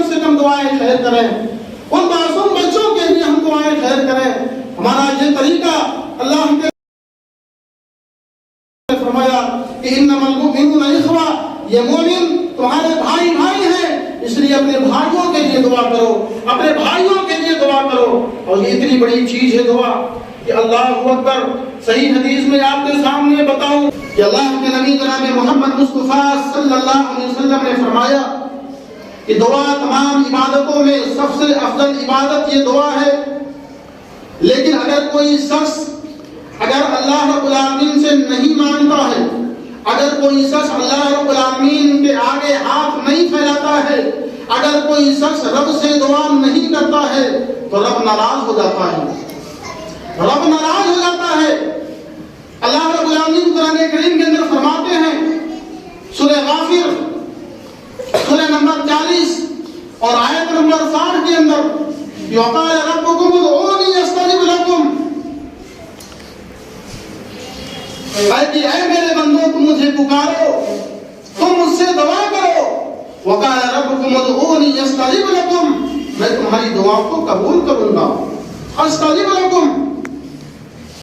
سے کم دعائیں خیر کریں، ان معصوم بچوں کے لیے ہم دعائیں خیر کریں۔ ہمارا یہ طریقہ اللہ کے فرمایا کہ انما المؤمنون اخوہ، یہ مومن تمہارے بھائی بھائی ہیں، اس لیے اپنے بھائیوں کے لیے دعا کرو، اپنے بھائیوں کے لیے دعا کرو۔ اور یہ اتنی بڑی چیز ہے دعا کہ اللہ اکبر، صحیح حدیث میں آپ کے سامنے بتاؤں کہ اللہ کے نبی جناب محمد مصطفیٰ صلی اللہ علیہ وسلم نے فرمایا کہ دعا تمام عبادتوں میں سب سے افضل عبادت یہ دعا ہے، لیکن اگر کوئی شخص اللہ رب العالمین سے نہیں مانگتا ہے، اگر کوئی شخص اللہ رب العالمین کے آگے ہاتھ نہیں پھیلاتا ہے، اگر کوئی شخص رب سے دعا نہیں کرتا ہے تو رب ناراض ہو جاتا ہے، رب ناراض ہو جاتا ہے۔ اللہ رب العالمین قرآن کریم کے اندر فرماتے ہیں سورہ غافر سورہ نمبر 40 اور آیت نمبر 60 کے اندر، وَقَالَ رَبُّكُمُ ادْعُونِي أَسْتَجِبْ لَكُمْ، اے میرے بندوں تم مجھے پکارو، تم مجھ سے دعا کرو، وَقَالَ رَبُّكُمُ ادْعُونِي أَسْتَجِبْ لَكُمْ، میں تمہاری دعا کو قبول کروں گا، أَسْتَجِبْ لَكُمْ،